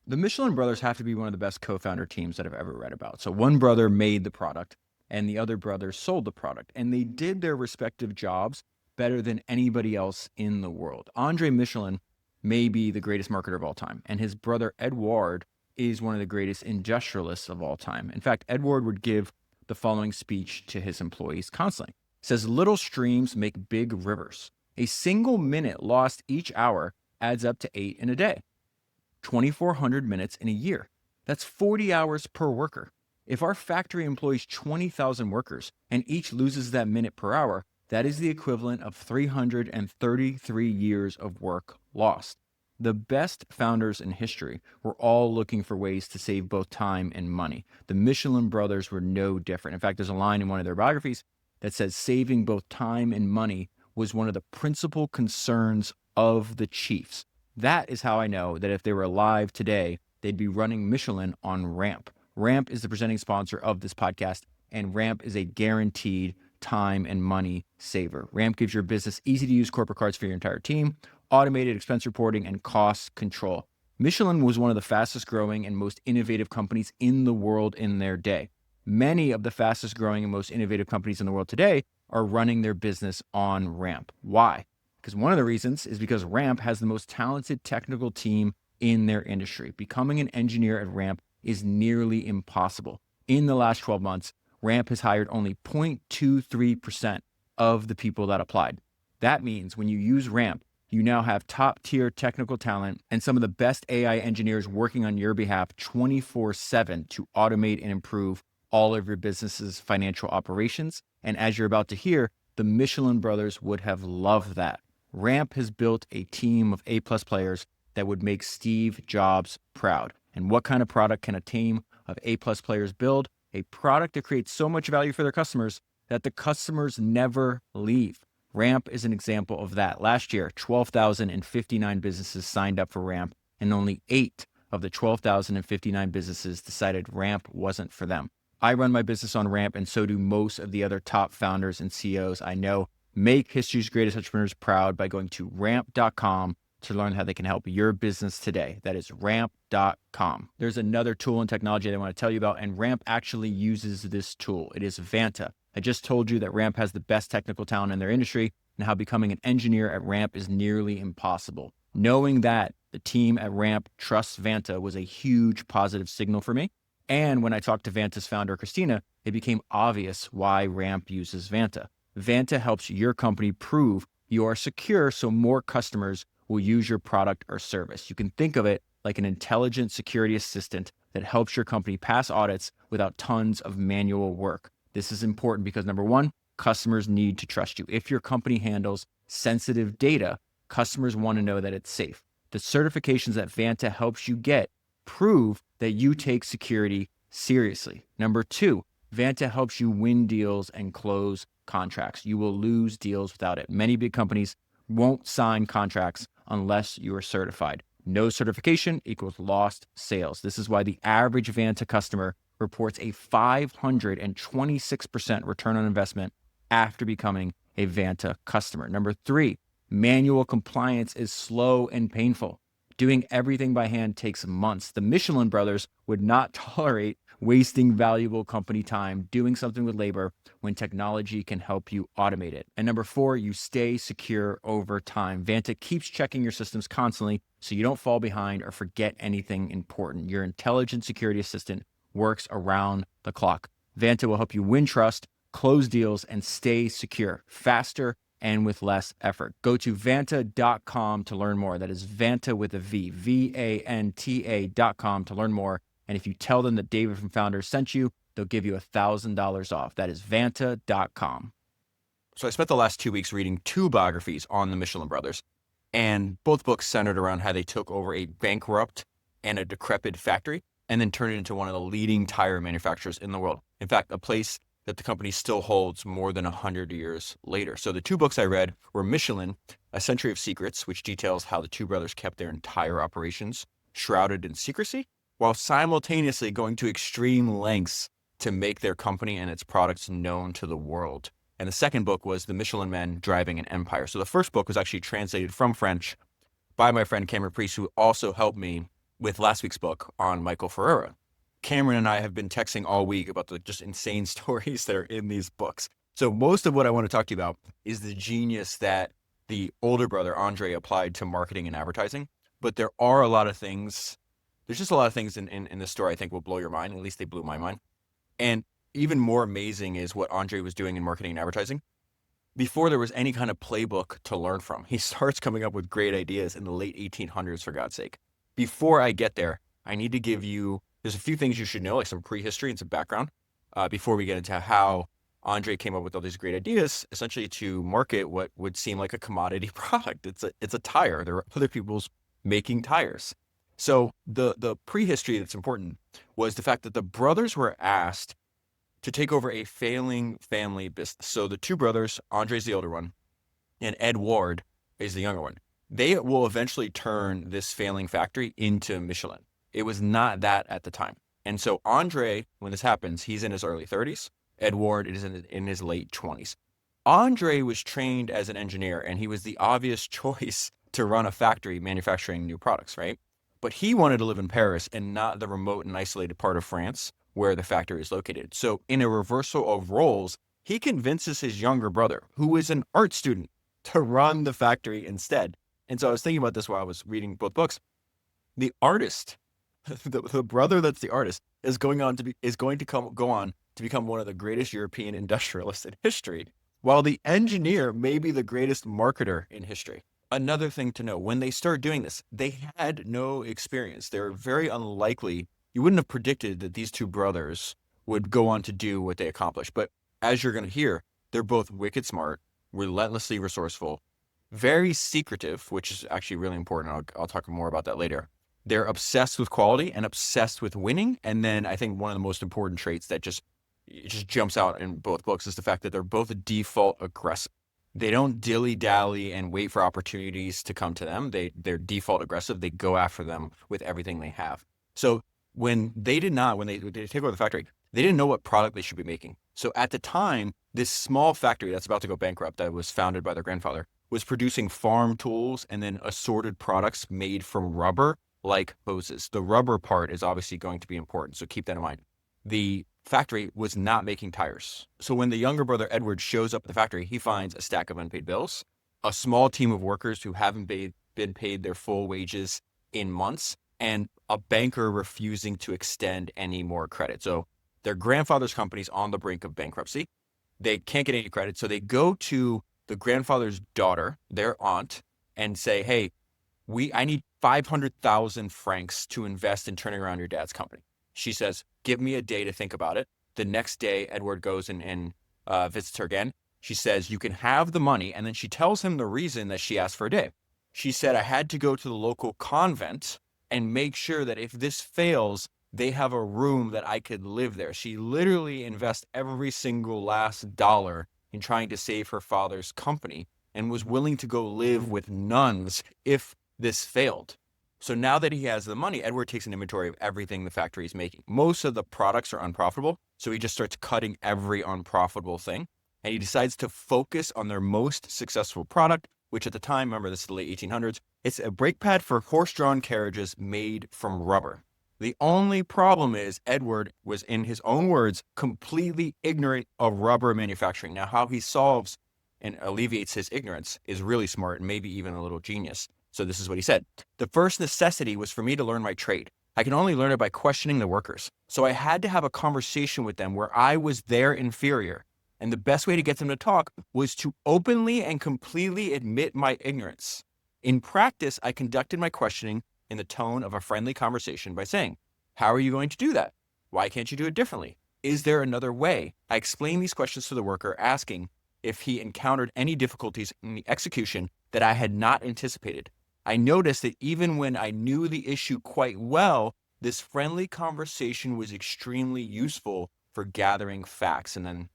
The Michelin brothers have to be one of the best co-founder teams that I've ever read about. So one brother made the product and the other brother sold the product, and they did their respective jobs better than anybody else in the world. Andre Michelin may be the greatest marketer of all time, and his brother Edouard is one of the greatest industrialists of all time. In fact, Edouard would give the following speech to his employees constantly. It says, "Little streams make big rivers. A single minute lost each hour adds up to 8 in a day. 2,400 minutes in a year. That's 40 hours per worker. If our factory employs 20,000 workers and each loses that minute per hour, that is the equivalent of 333 years of work lost." The best founders in history were all looking for ways to save both time and money. The Michelin brothers were no different. In fact, there's a line in one of their biographies that says saving both time and money was one of the principal concerns of the chiefs. That is how I know that if they were alive today, they'd be running Michelin on Ramp. Ramp is the presenting sponsor of this podcast, and Ramp is a guaranteed time and money saver. Ramp gives your business easy-to-use corporate cards for your entire team, automated expense reporting, and cost control. Michelin was one of the fastest growing and most innovative companies in the world in their day. Many of the fastest growing and most innovative companies in the world today are running their business on Ramp. Why? Because one of the reasons is because Ramp has the most talented technical team in their industry. Becoming an engineer at Ramp is nearly impossible. In the last 12 months, Ramp has hired only 0.23% of the people that applied. That means when you use Ramp, you now have top-tier technical talent and some of the best AI engineers working on your behalf 24/7 to automate and improve all of your business's financial operations. And as you're about to hear, the Michelin brothers would have loved that. Ramp has built a team of A-plus players that would make Steve Jobs proud. And what kind of product can a team of A-plus players build? A product that creates so much value for their customers that the customers never leave. Ramp is an example of that. Last year, 12,059 businesses signed up for Ramp, and only 8 of the 12,059 businesses decided Ramp wasn't for them. I run my business on Ramp, and so do most of the other top founders and CEOs I know. Make history's greatest entrepreneurs proud by going to ramp.com to learn how they can help your business today. That is ramp.com. There's another tool and technology that I want to tell you about, and Ramp actually uses this tool. It is Vanta. I just told you that Ramp has the best technical talent in their industry and how becoming an engineer at Ramp is nearly impossible. Knowing that the team at Ramp trusts Vanta was a huge positive signal for me. And when I talked to Vanta's founder, Christina, it became obvious why Ramp uses Vanta. Vanta helps your company prove you are secure so more customers will use your product or service. You can think of it like an intelligent security assistant that helps your company pass audits without tons of manual work. This is important because number one, customers need to trust you. If your company handles sensitive data, customers want to know that it's safe. The certifications that Vanta helps you get prove that you take security seriously. Number two, Vanta helps you win deals and close contracts. You will lose deals without it. Many big companies won't sign contracts unless you are certified. No certification equals lost sales. This is why the average Vanta customer reports a 526% return on investment after becoming a Vanta customer. Number three, manual compliance is slow and painful. Doing everything by hand takes months. The Michelin brothers would not tolerate wasting valuable company time doing something with labor when technology can help you automate it. And number four, you stay secure over time. Vanta keeps checking your systems constantly so you don't fall behind or forget anything important. Your intelligent security assistant works around the clock. Vanta will help you win trust, close deals, and stay secure faster and with less effort. Go to Vanta.com to learn more. That is Vanta with a V, Vanta.com to learn more. And if you tell them that David from Founders sent you, they'll give you $1,000 off. That is Vanta.com. So I spent the last 2 weeks reading 2 biographies on the Michelin brothers, and both books centered around how they took over a bankrupt and a decrepit factory and then turned it into one of the leading tire manufacturers in the world. In fact, a place that the company still holds more than 100 years later. So the 2 books I read were Michelin, A Century of Secrets, which details how the 2 brothers kept their entire operations shrouded in secrecy, while simultaneously going to extreme lengths to make their company and its products known to the world. And the second book was The Michelin Men Driving an Empire. So the first book was actually translated from French by my friend Cameron Priest, who also helped me with last week's book on Michael Ferreira. Cameron and I have been texting all week about the just insane stories that are in these books. So most of what I want to talk to you about is the genius that the older brother, André, applied to marketing and advertising. But there are a lot of things, there's just a lot of things in this story I think will blow your mind. At least they blew my mind. And even more amazing is what André was doing in marketing and advertising before there was any kind of playbook to learn from. He starts coming up with great ideas in the late 1800s, for God's sake. Before I get there, I need to give you, there's a few things you should know, like some prehistory and some background, before we get into how André came up with all these great ideas, essentially to market what would seem like a commodity product. It's a tire. There are other people's making tires. So the prehistory that's important was the fact that the brothers were asked to take over a failing family business. So the two brothers, André's the older one, and Édouard is the younger one. They will eventually turn this failing factory into Michelin. It was not that at the time. And so André, when this happens, he's in his early 30s. Édouard is in his late 20s. André was trained as an engineer, and he was the obvious choice to run a factory manufacturing new products, right? But he wanted to live in Paris and not the remote and isolated part of France where the factory is located. So in a reversal of roles, he convinces his younger brother, who is an art student, to run the factory instead. And so I was thinking about this while I was reading both books. The artist, the brother that's the artist, is going to go on to become one of the greatest European industrialists in history, while the engineer may be the greatest marketer in history. Another thing to know, when they start doing this, they had no experience. They're very unlikely. You wouldn't have predicted that these two brothers would go on to do what they accomplished. But as you're going to hear, they're both wicked smart, relentlessly resourceful, very secretive, which is actually really important. I'll talk more about that later. They're obsessed with quality and obsessed with winning. And then I think one of the most important traits that just jumps out in both books is the fact that they're both default aggressive. They don't dilly-dally and wait for opportunities to come to them. They're default aggressive. They go after them with everything they have. So when they take over the factory, they didn't know what product they should be making. So at the time, this small factory that's about to go bankrupt, that was founded by their grandfather, was producing farm tools and then assorted products made from rubber, like hoses. The rubber part is obviously going to be important, so keep that in mind. The factory was not making tires. So when the younger brother, Édouard, shows up at the factory, he finds a stack of unpaid bills, a small team of workers who haven't been paid their full wages in months, and a banker refusing to extend any more credit. So their grandfather's company's on the brink of bankruptcy. They can't get any credit. So they go to the grandfather's daughter, their aunt, and say, hey, I need 500,000 francs to invest in turning around your dad's company. She says, give me a day to think about it. The next day, Édouard goes and visits her again. She says, you can have the money. And then she tells him the reason that she asked for a day. She said, I had to go to the local convent and make sure that if this fails, they have a room that I could live there. She literally invests every single last dollar in trying to save her father's company and was willing to go live with nuns if this failed. So now that he has the money, Édouard takes an inventory of everything the factory is making. Most of the products are unprofitable, so he just starts cutting every unprofitable thing. And he decides to focus on their most successful product, which at the time, remember this is the late 1800s, it's a brake pad for horse-drawn carriages made from rubber. The only problem is Édouard was, in his own words, completely ignorant of rubber manufacturing. Now, how he solves and alleviates his ignorance is really smart and maybe even a little genius. So this is what he said. The first necessity was for me to learn my trade. I can only learn it by questioning the workers. So I had to have a conversation with them where I was their inferior. And the best way to get them to talk was to openly and completely admit my ignorance. In practice, I conducted my questioning in the tone of a friendly conversation by saying, how are you going to do that? Why can't you do it differently? Is there another way? I explained these questions to the worker, asking if he encountered any difficulties in the execution that I had not anticipated. I noticed that even when I knew the issue quite well, this friendly conversation was extremely useful for gathering facts. And then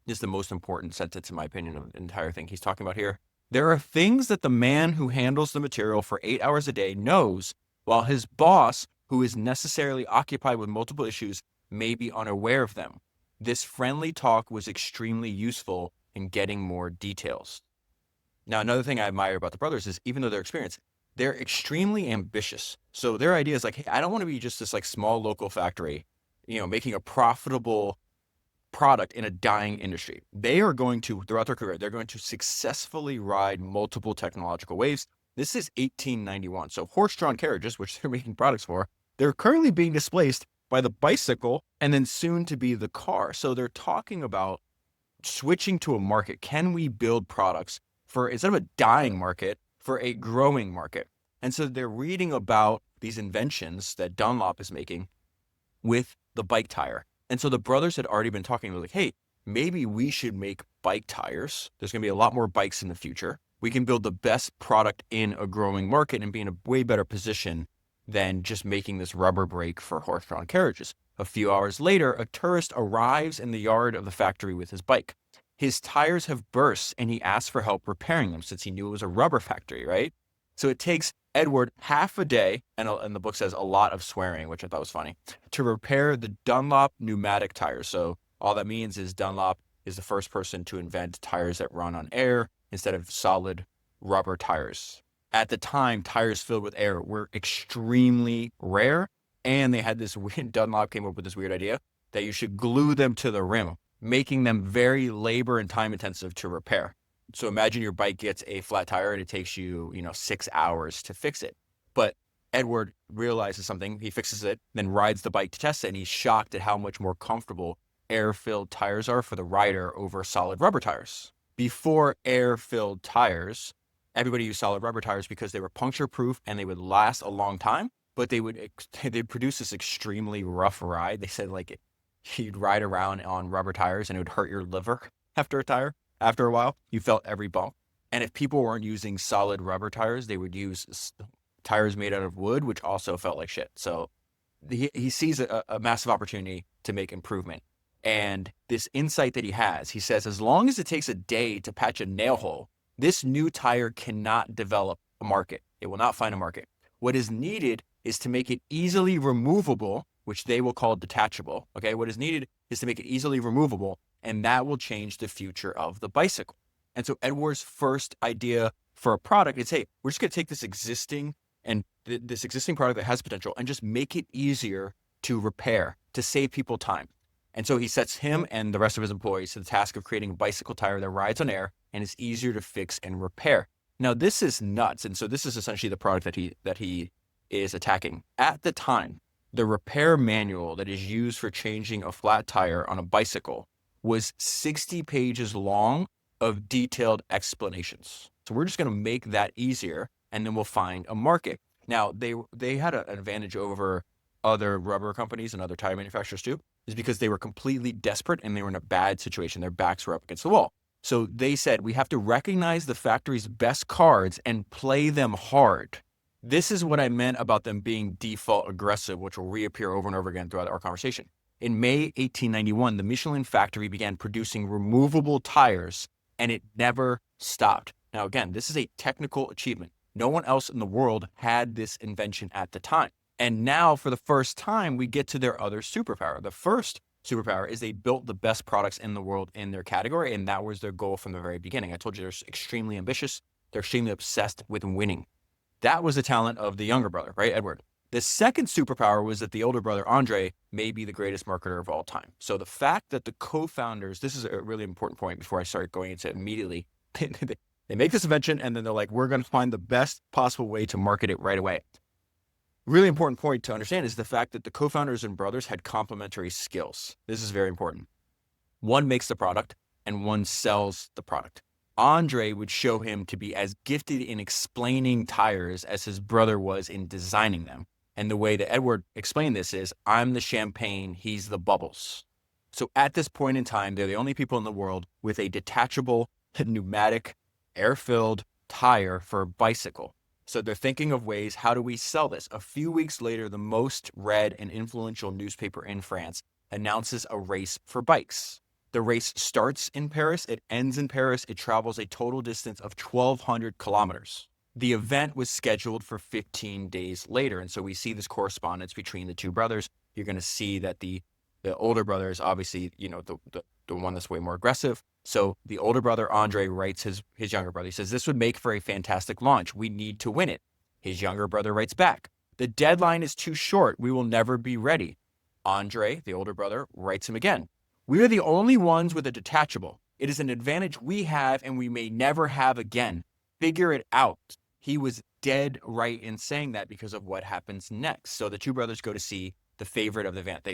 this is the most important sentence, in my opinion, of the entire thing he's talking about here. There are things that the man who handles the material for 8 hours a day knows, while his boss, who is necessarily occupied with multiple issues, may be unaware of them. This friendly talk was extremely useful in getting more details. Now, another thing I admire about the brothers is, even though they're experienced, they're extremely ambitious. So their idea is like, hey, I don't want to be just this like small local factory, making a profitable product in a dying industry. They are going to, throughout their career, they're going to successfully ride multiple technological waves. This is 1891. So horse-drawn carriages, which they're making products for, they're currently being displaced by the bicycle and then soon to be the car. So they're talking about switching to a market. Can we build products for, instead of a dying market, for a growing market? And so they're reading about these inventions that Dunlop is making with the bike tire. And so the brothers had already been talking, like, hey, maybe we should make bike tires. There's going to be a lot more bikes in the future. We can build the best product in a growing market and be in a way better position than just making this rubber brake for horse-drawn carriages. A few hours later, a tourist arrives in the yard of the factory with his bike. His tires have burst and he asks for help repairing them since he knew it was a rubber factory, right? So it takes Edward half a day, and the book says a lot of swearing, which I thought was funny, to repair the Dunlop pneumatic tires. So all that means is Dunlop is the first person to invent tires that run on air instead of solid rubber tires. At the time, tires filled with air were extremely rare, and they had this weird, Dunlop came up with this weird idea that you should glue them to the rim, making them very labor and time intensive to repair. So imagine your bike gets a flat tire and it takes you, 6 hours to fix it. But Edward realizes something, he fixes it, then rides the bike to test it, and he's shocked at how much more comfortable air-filled tires are for the rider over solid rubber tires. Before air-filled tires, everybody used solid rubber tires because they were puncture-proof and they would last a long time, but they'd produce this extremely rough ride. They said you'd ride around on rubber tires and it would hurt your liver after a tire. After a while, you felt every bump. And if people weren't using solid rubber tires, they would use tires made out of wood, which also felt like shit. So he sees a massive opportunity to make improvement. And this insight that he says, as long as it takes a day to patch a nail hole, this new tire cannot develop a market. It will not find a market. What is needed is to make it easily removable, which they will call detachable. Okay, what is needed is to make it easily removable, and that will change the future of the bicycle. And so Edward's first idea for a product is, hey, we're just going to take this existing product that has potential and just make it easier to repair, to save people time. And so he sets him and the rest of his employees to the task of creating a bicycle tire that rides on air and is easier to fix and repair. Now, this is nuts. And so this is essentially the product that he is attacking. At the time, the repair manual that is used for changing a flat tire on a bicycle was 60 pages long of detailed explanations. So we're just going to make that easier, and then we'll find a market. Now, they had an advantage over other rubber companies and other tire manufacturers too, is because they were completely desperate and they were in a bad situation. Their backs were up against the wall. So they said, we have to recognize the factory's best cards and play them hard. This is what I meant about them being default aggressive, which will reappear over and over again throughout our conversation. In May 1891, the Michelin factory began producing removable tires, and it never stopped. Now, again, this is a technical achievement. No one else in the world had this invention at the time. And now, for the first time, we get to their other superpower. The first superpower is they built the best products in the world in their category, and that was their goal from the very beginning. I told you they're extremely ambitious. They're extremely obsessed with winning. That was the talent of the younger brother, right, Edward? The second superpower was that the older brother, André, may be the greatest marketer of all time. So the fact that the co-founders, this is a really important point before I start going into it immediately. They make this invention and then they're like, we're going to find the best possible way to market it right away. Really important point to understand is the fact that the co-founders and brothers had complementary skills. This is very important. One makes the product and one sells the product. André would show him to be as gifted in explaining tires as his brother was in designing them. And the way that Edward explained this is, I'm the champagne, he's the bubbles. So at this point in time, they're the only people in the world with a detachable, pneumatic, air-filled tire for a bicycle. So they're thinking of ways, how do we sell this? A few weeks later, the most read and influential newspaper in France announces a race for bikes. The race starts in Paris, it ends in Paris, it travels a total distance of 1,200 kilometers. The event was scheduled for 15 days later. And so we see this correspondence between the two brothers. You're going to see that the older brother is obviously, the one that's way more aggressive. So the older brother, André, writes his younger brother. He says, this would make for a fantastic launch. We need to win it. His younger brother writes back, "The deadline is too short. We will never be ready." André, the older brother, writes him again, "We are the only ones with a detachable. It is an advantage we have and we may never have again. Figure it out." He was dead right in saying that because of what happens next. So the two brothers go to see the favorite of the event.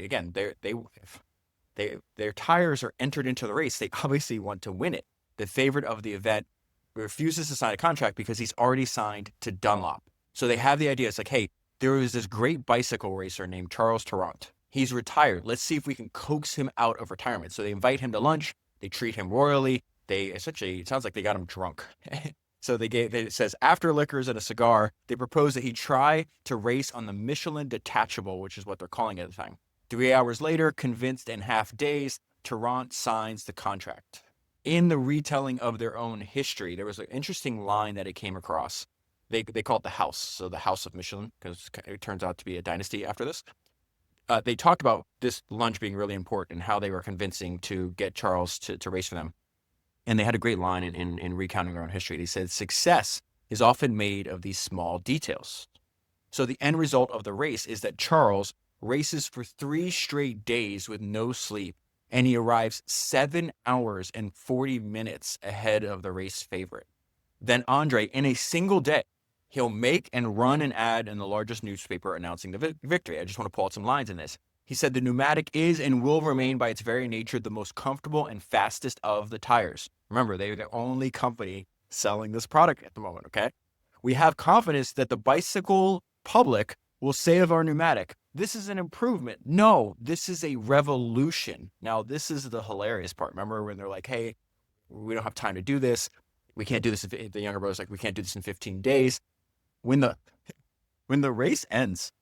Their tires are entered into the race. They obviously want to win it. The favorite of the event refuses to sign a contract because he's already signed to Dunlop. So they have the idea. It's like, hey, there is this great bicycle racer named Charles Tarrant. He's retired. Let's see if we can coax him out of retirement. So they invite him to lunch. They treat him royally. It sounds like they got him drunk. So it says, after liquors and a cigar, they propose that he try to race on the Michelin detachable, which is what they're calling it at the time. 3 hours later, convinced and half dazed, Tarrant signs the contract. In the retelling of their own history, there was an interesting line that it came across. They call it the house. So the House of Michelin, because it turns out to be a dynasty after this. They talked about this lunch being really important and how they were convincing to get Charles to race for them. And they had a great line in recounting their own history. They said, "Success is often made of these small details." So the end result of the race is that Charles races for 3 straight days with no sleep, and he arrives 7 hours and 40 minutes ahead of the race favorite. Then André, in a single day, he'll make and run an ad in the largest newspaper announcing the victory. I just want to pull out some lines in this. He said, "The pneumatic is and will remain by its very nature the most comfortable and fastest of the tires." Remember, they're the only company selling this product at the moment, okay? "We have confidence that the bicycle public will say of our pneumatic, 'This is an improvement.' No, this is a revolution." Now, this is the hilarious part. Remember when they're like, "Hey, we don't have time to do this. We can't do this." The younger brother's like, "We can't do this in 15 days. When the race ends,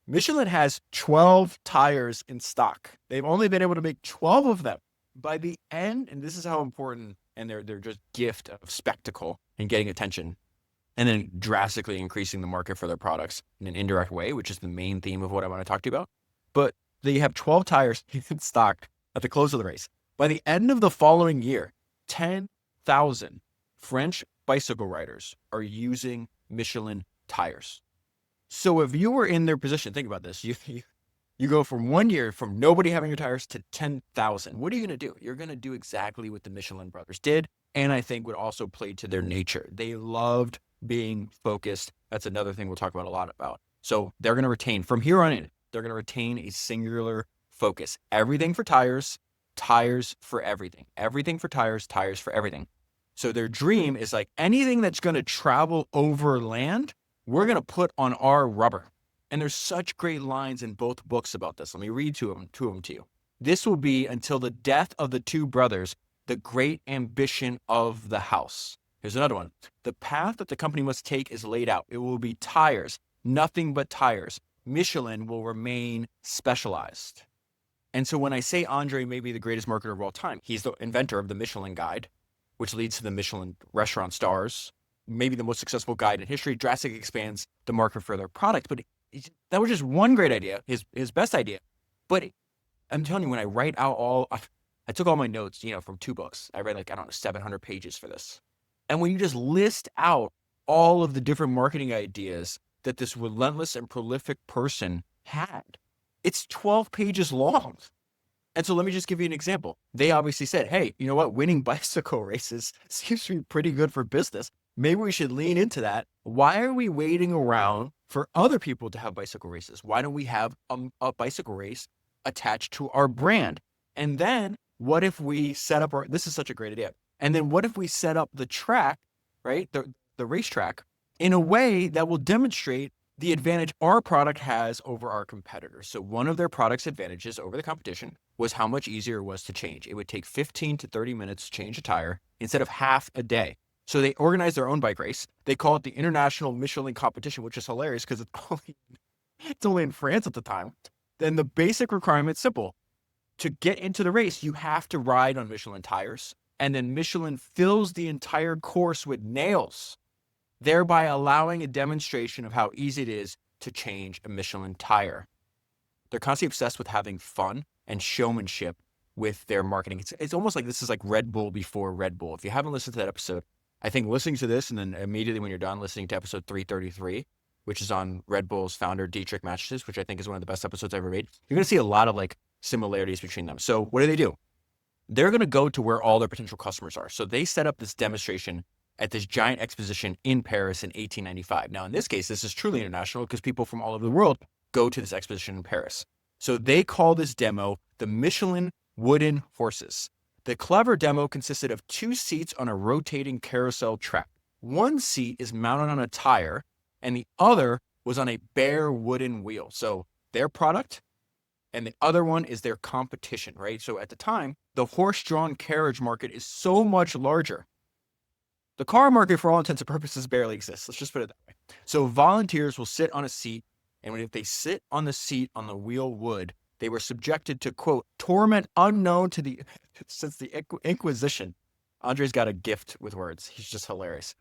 Michelin has 12 tires in stock. They've only been able to make 12 of them. By the end, and this is how important, and they're just gift of spectacle and getting attention, and then drastically increasing the market for their products in an indirect way, which is the main theme of what I want to talk to you about. But they have 12 tires in stock at the close of the race. By the end of the following year, 10,000 French bicycle riders are using Michelin tires. So if you were in their position, think about this. You go from 1 year from nobody having your tires to 10,000. What are you going to do? You're going to do exactly what the Michelin brothers did, and I think would also play to their nature. They loved being focused. That's another thing we'll talk about a lot about. So they're going to retain, from here on in, they're going to retain a singular focus. Everything for tires, tires for everything. Everything for tires, tires for everything. So their dream is like anything that's going to travel over land, we're going to put on our rubber. And there's such great lines in both books about this. Let me read two of them to you. "This will be, until the death of the two brothers, the great ambition of the house." Here's another one. "The path that the company must take is laid out. It will be tires, nothing but tires. Michelin will remain specialized." And so when I say André may be the greatest marketer of all time, he's the inventor of the Michelin Guide, which leads to the Michelin restaurant stars, maybe the most successful guide in history, drastically expands the market for their product. But that was just one great idea, his best idea. But I'm telling you, when I write out I took all my notes, from 2 books. I read 700 pages for this. And when you just list out all of the different marketing ideas that this relentless and prolific person had, it's 12 pages long. And so let me just give you an example. They obviously said, hey, you know what? Winning bicycle races seems to be pretty good for business. Maybe we should lean into that. Why are we waiting around for other people to have bicycle races? Why don't we have a bicycle race attached to our brand? And then what if we set up this is such a great idea. And then what if we set up the track, right? The racetrack in a way that will demonstrate the advantage our product has over our competitors. So one of their product's advantages over the competition was how much easier it was to change. It would take 15 to 30 minutes to change a tire instead of half a day. So they organized their own bike race. They call it the International Michelin Competition, which is hilarious because it's only in France at the time. Then the basic requirement is simple. To get into the race, you have to ride on Michelin tires. And then Michelin fills the entire course with nails, thereby allowing a demonstration of how easy it is to change a Michelin tire. They're constantly obsessed with having fun and showmanship with their marketing. It's almost like this is like Red Bull before Red Bull. If you haven't listened to that episode, I think listening to this and then immediately when you're done listening to episode 333 which is on Red Bull's founder, Dietrich Mateschitz, which I think is one of the best episodes I ever made, you're going to see a lot of like similarities between them. So what do? They're going to go to where all their potential customers are. So they set up this demonstration at this giant exposition in Paris in 1895. Now, in this case, this is truly international because people from all over the world go to this exposition in Paris. So they call this demo the Michelin wooden horses. The clever demo consisted of 2 seats on a rotating carousel track. One seat is mounted on a tire and the other was on a bare wooden wheel. So their product and the other one is their competition, right? So at the time, the horse-drawn carriage market is so much larger. The car market, for all intents and purposes, barely exists. Let's just put it that way. So volunteers will sit on a seat, and if they sit on the seat on the wheel wood, they were subjected to, quote, torment unknown to the since the Inquisition. Andre's got a gift with words. He's just hilarious.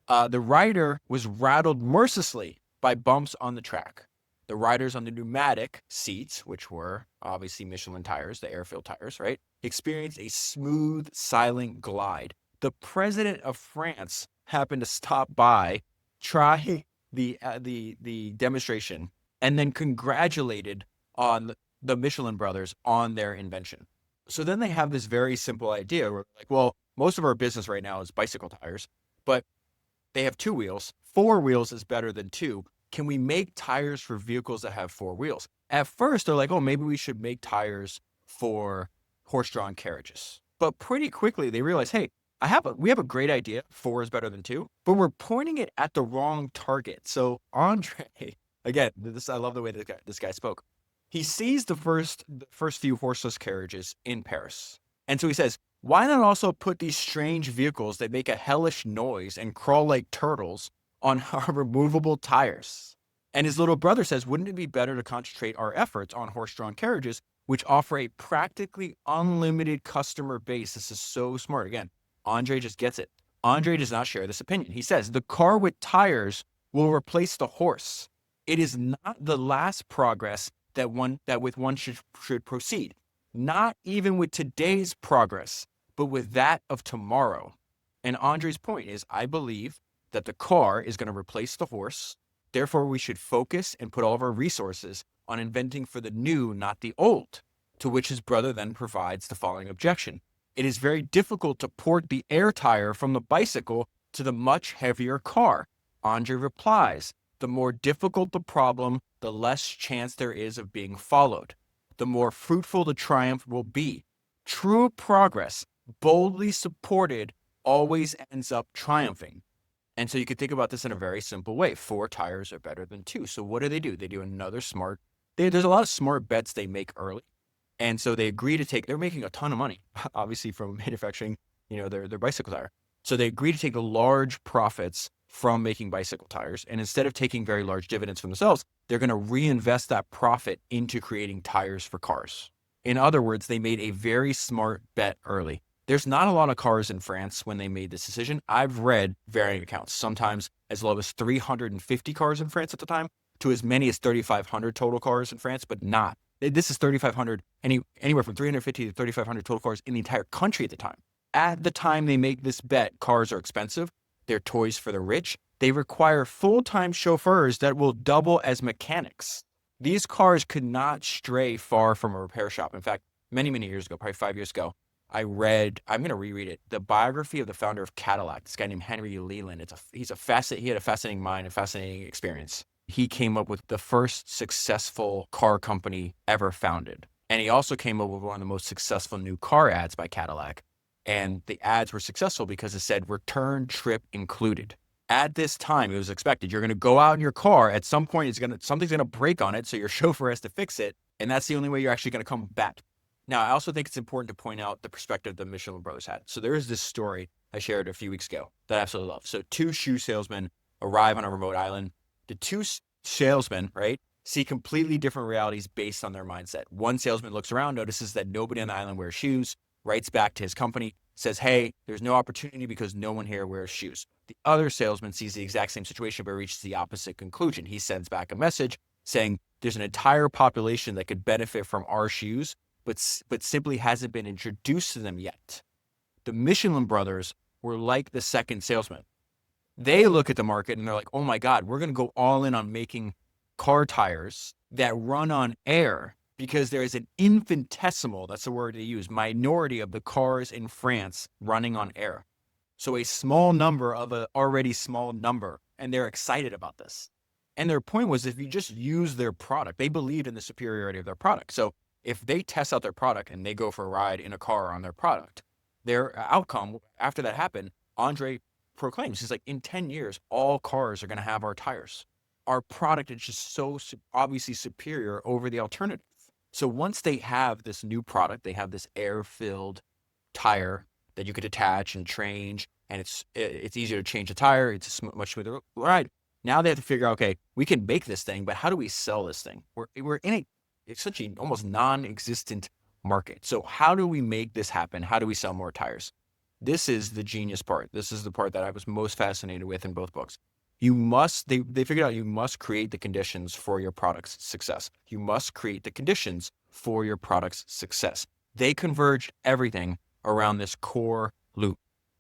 The rider was rattled mercilessly by bumps on the track. The riders on the pneumatic seats, which were obviously Michelin tires, the air-filled tires, right, experienced a smooth, silent glide. The president of France happened to stop by, try the demonstration, and then congratulated on the Michelin brothers on their invention. So then they have this very simple idea where like, well, most of our business right now is bicycle tires, but they have 2 wheels. 4 wheels is better than 2. Can we make tires for vehicles that have 4 wheels? At first, they're like, oh, maybe we should make tires for horse-drawn carriages. But pretty quickly, they realize, hey, we have a great idea. 4 is better than 2, but we're pointing it at the wrong target. So Andre, again, I love the way this guy spoke. He sees the first few horseless carriages in Paris. And so he says, why not also put these strange vehicles that make a hellish noise and crawl like turtles on our removable tires? And his little brother says, wouldn't it be better to concentrate our efforts on horse-drawn carriages, which offer a practically unlimited customer base? This is so smart. Again, Andre just gets it. Andre does not share this opinion. He says, the car with tires will replace the horse. It is not the last progress that with one should proceed. Not even with today's progress, but with that of tomorrow. And Andre's point is, I believe that the car is going to replace the horse. Therefore, we should focus and put all of our resources on inventing for the new, not the old. To which his brother then provides the following objection. It is very difficult to port the air tire from the bicycle to the much heavier car. Andre replies, the more difficult the problem, the less chance there is of being followed. The more fruitful the triumph will be. True progress, boldly supported, always ends up triumphing. And so you could think about this in a very simple way. 4 tires are better than 2. So what do? They do another smart, there's a lot of smart bets they make early. And so they agree to they're making a ton of money, obviously from manufacturing, their bicycle tire. So they agree to take the large profits from making bicycle tires. And instead of taking very large dividends from themselves, they're going to reinvest that profit into creating tires for cars. In other words, they made a very smart bet early. There's not a lot of cars in France when they made this decision. I've read varying accounts, sometimes as low as 350 cars in France at the time, to as many as 3,500 total cars in France, but not. This is 3,500, anywhere from 350 to 3,500 total cars in the entire country at the time. At the time they make this bet, cars are expensive. They're toys for the rich. They require full-time chauffeurs that will double as mechanics. These cars could not stray far from a repair shop. In fact, many, many years ago, probably 5 years ago, I'm going to reread it, the biography of the founder of Cadillac, this guy named Henry Leland. He had a fascinating mind and fascinating experience. He came up with the first successful car company ever founded. And he also came up with one of the most successful new car ads by Cadillac. And the ads were successful because it said return trip included. At this time, it was expected. You're going to go out in your car. At some point, something's going to break on it. So your chauffeur has to fix it. And that's the only way you're actually going to come back. Now, I also think it's important to point out the perspective the Michelin brothers had. So there is this story I shared a few weeks ago that I absolutely love. So 2 shoe salesmen arrive on a remote island. The 2 salesmen, right, see completely different realities based on their mindset. One salesman looks around, notices that nobody on the island wears shoes, writes back to his company, says, hey, there's no opportunity because no one here wears shoes. The other salesman sees the exact same situation but reaches the opposite conclusion. He sends back a message saying there's an entire population that could benefit from our shoes, but simply hasn't been introduced to them yet. The Michelin brothers were like the second salesman. They look at the market and they're like, oh my God, we're going to go all in on making car tires that run on air, because there is an infinitesimal, that's the word they use, minority of the cars in France running on air. So a small number of an already small number, and they're excited about this. And their point was, if you just use their product, they believed in the superiority of their product. So if they test out their product and they go for a ride in a car on their product, their outcome after that happened, Andre proclaims, he's like, in 10 years, all cars are going to have our tires. Our product is just so obviously superior over the alternative. So once they have this new product, they have this air-filled tire that you could attach and change, and it's easier to change a tire. It's a much smoother ride. Now they have to figure out, okay, we can make this thing, but how do we sell this thing? We're in it's such an almost non-existent market. So how do we make this happen? How do we sell more tires? This is the genius part. This is the part that I was most fascinated with in both books. They figured out you must create the conditions for your product's success. You must create the conditions for your product's success. They converged everything around this core loop.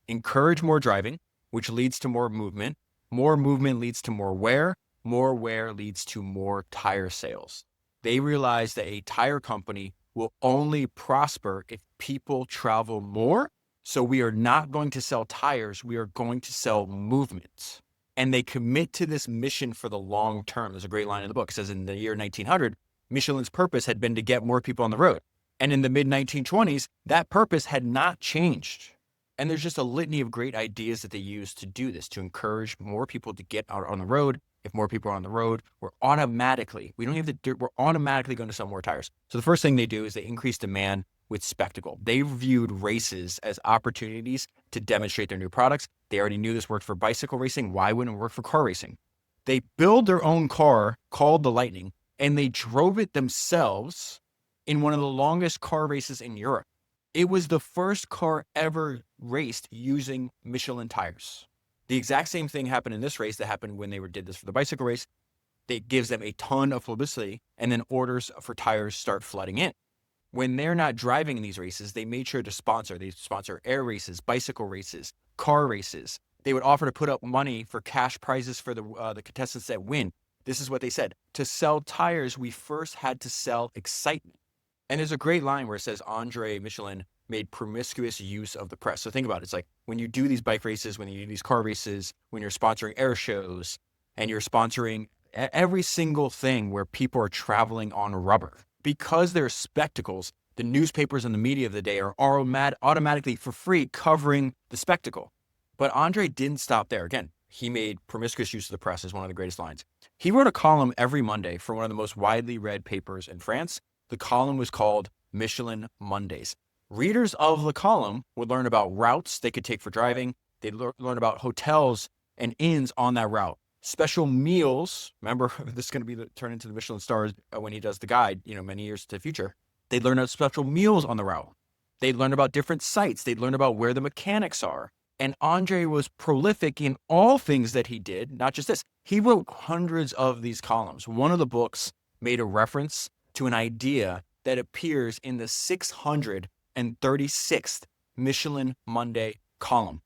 Encourage more driving, which leads to more movement. More movement leads to more wear leads to more tire sales. They realized that a tire company will only prosper if people travel more. So we are not going to sell tires, we are going to sell movement. And they commit to this mission for the long term. There's a great line in the book. It says in the year 1900, Michelin's purpose had been to get more people on the road. And in the mid-1920s, that purpose had not changed. And there's just a litany of great ideas that they use to do this, to encourage more people to get out on the road. If more people are on the road, we're automatically going to sell more tires. So the first thing they do is they increase demand with spectacle. They viewed races as opportunities to demonstrate their new products. They already knew this worked for bicycle racing. Why wouldn't it work for car racing? They built their own car called the Lightning, and they drove it themselves in one of the longest car races in Europe. It was the first car ever raced using Michelin tires. The exact same thing happened in this race that happened when they did this for the bicycle race. It gives them a ton of publicity, and then orders for tires start flooding in. When they're not driving in these races, they made sure to sponsor. They sponsor air races, bicycle races, car races. They would offer to put up money for cash prizes for the contestants that win. This is what they said. To sell tires, we first had to sell excitement. And there's a great line where it says André Michelin made promiscuous use of the press. So think about it. It's like when you do these bike races, when you do these car races, when you're sponsoring air shows, and you're sponsoring every single thing where people are traveling on rubber. Because they're spectacles, the newspapers and the media of the day are automatically for free covering the spectacle. But Andre didn't stop there. Again, he made promiscuous use of the press is one of the greatest lines. He wrote a column every Monday for one of the most widely read papers in France. The column was called Michelin Mondays. Readers of the column would learn about routes they could take for driving. They'd learn about hotels and inns on that route. Special meals. Remember, this is going to be turn into the Michelin stars when he does the guide, many years to the future. They'd learn about special meals on the route. They'd learn about different sites. They'd learn about where the mechanics are. And Andre was prolific in all things that he did, not just this. He wrote hundreds of these columns. One of the books made a reference to an idea that appears in the 636th Michelin Monday column.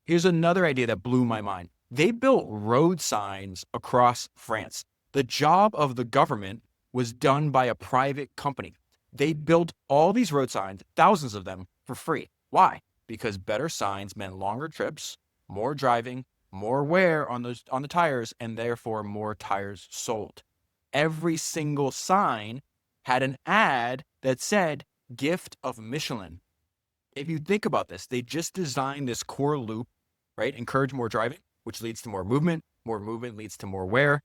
Here's another idea that blew my mind. They built road signs across France. The job of the government was done by a private company. They built all these road signs, thousands of them, for free. Why? Because better signs meant longer trips, more driving, more wear on the tires, and therefore more tires sold. Every single sign had an ad that said, gift of Michelin. If you think about this, they just designed this core loop, right? Encourage more driving, which leads to more movement leads to more wear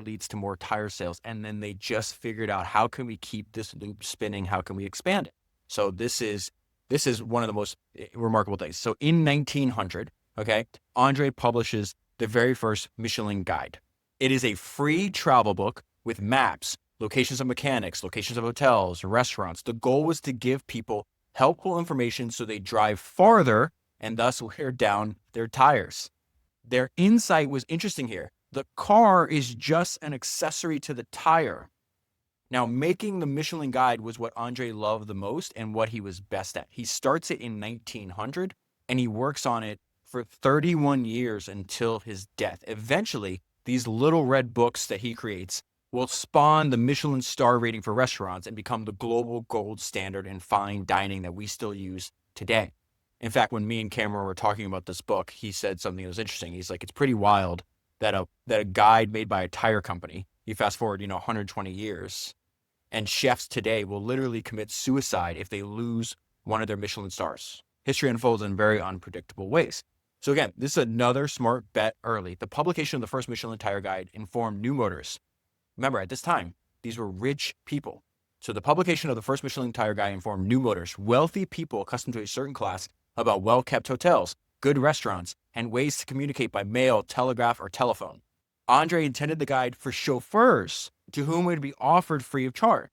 leads to more tire sales. And then they just figured out, how can we keep this loop spinning? How can we expand it? So this is one of the most remarkable things. So in 1900, Andre publishes the very first Michelin guide. It is a free travel book with maps, locations of mechanics, locations of hotels, restaurants. The goal was to give people helpful information so they drive farther and thus wear down their tires. Their insight was interesting here. The car is just an accessory to the tire. Now, making the Michelin guide was what Andre loved the most and what he was best at. He starts it in 1900 and he works on it for 31 years until his death. Eventually, these little red books that he creates will spawn the Michelin star rating for restaurants and become the global gold standard in fine dining that we still use today. In fact, when me and Cameron were talking about this book, he said something that was interesting. He's like, it's pretty wild that a guide made by a tire company, you fast forward, 120 years, and chefs today will literally commit suicide if they lose one of their Michelin stars. History unfolds in very unpredictable ways. So again, this is another smart bet early. The publication of the first Michelin tire guide informed new motorists. Remember, at this time, these were rich people. So the publication of the first Michelin tire guide informed new motorists, wealthy people accustomed to a certain class, about well-kept hotels, good restaurants, and ways to communicate by mail, telegraph, or telephone. André intended the guide for chauffeurs to whom it would be offered free of charge.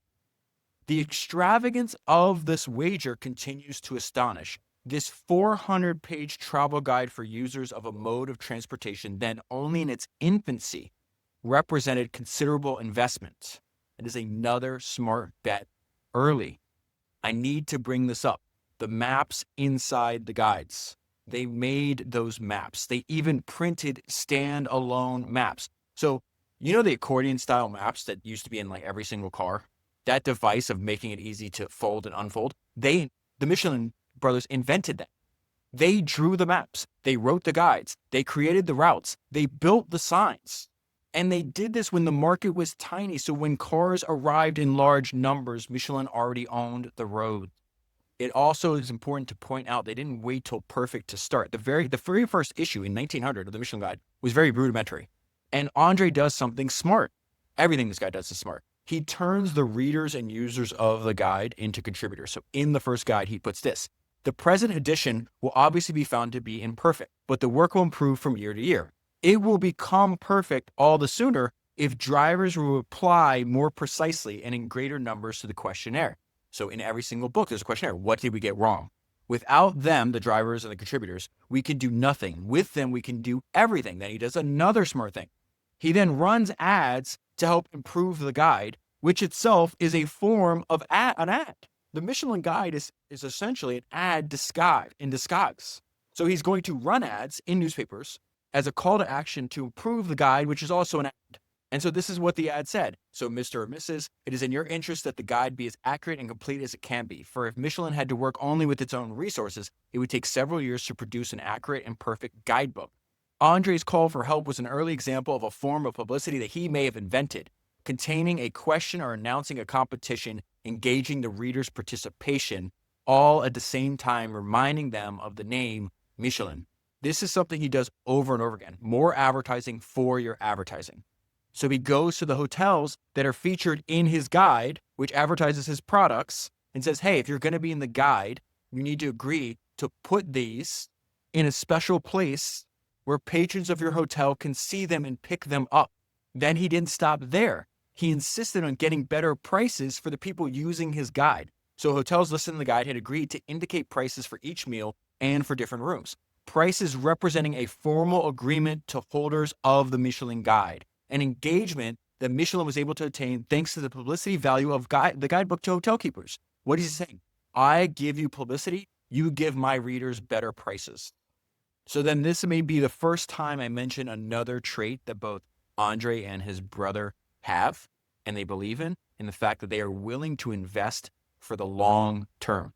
The extravagance of this wager continues to astonish. This 400-page travel guide for users of a mode of transportation then only in its infancy represented considerable investment. It is another smart bet early. I need to bring this up. The maps inside the guides. They made those maps. They even printed standalone maps. So, the accordion style maps that used to be in like every single car? That device of making it easy to fold and unfold, the Michelin brothers invented that. They drew the maps. They wrote the guides. They created the routes. They built the signs. And they did this when the market was tiny. So when cars arrived in large numbers, Michelin already owned the road. It also is important to point out they didn't wait till perfect to start. The very first issue in 1900 of the Michelin Guide was very rudimentary. And André does something smart. Everything this guy does is smart. He turns the readers and users of the guide into contributors. So in the first guide, he puts this. The present edition will obviously be found to be imperfect, but the work will improve from year to year. It will become perfect all the sooner if drivers will reply more precisely and in greater numbers to the questionnaire. So in every single book, there's a questionnaire. What did we get wrong? Without them, the drivers and the contributors, we can do nothing. With them, we can do everything. Then he does another smart thing. He then runs ads to help improve the guide, which itself is a form of an ad. The Michelin Guide is essentially an ad in disguise. So he's going to run ads in newspapers as a call to action to improve the guide, which is also an ad. And so this is what the ad said. So Mr. or Mrs., it is in your interest that the guide be as accurate and complete as it can be. For if Michelin had to work only with its own resources, it would take several years to produce an accurate and perfect guidebook. André's call for help was an early example of a form of publicity that he may have invented, containing a question or announcing a competition, engaging the reader's participation, all at the same time reminding them of the name Michelin. This is something he does over and over again. More advertising for your advertising. So he goes to the hotels that are featured in his guide, which advertises his products, and says, hey, if you're going to be in the guide, you need to agree to put these in a special place where patrons of your hotel can see them and pick them up. Then he didn't stop there. He insisted on getting better prices for the people using his guide. So hotels listed in the guide had agreed to indicate prices for each meal and for different rooms. Prices representing a formal agreement to holders of the Michelin Guide. An engagement that Michelin was able to attain thanks to the publicity value of the guidebook to hotel keepers. What is he saying? I give you publicity, you give my readers better prices. So then this may be the first time I mention another trait that both André and his brother have, and they believe in the fact that they are willing to invest for the long term.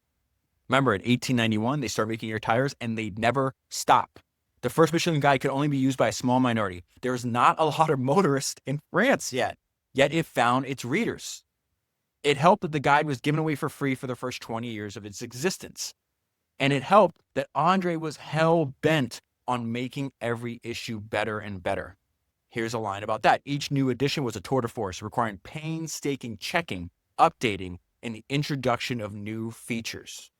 Remember, in 1891, they started making air tires and they never stop. The first Michelin Guide could only be used by a small minority. There's not a lot of motorists in France yet it found its readers. It helped that the guide was given away for free for the first 20 years of its existence. And it helped that André was hell-bent on making every issue better and better. Here's a line about that. Each new edition was a tour de force, requiring painstaking checking, updating, and the introduction of new features.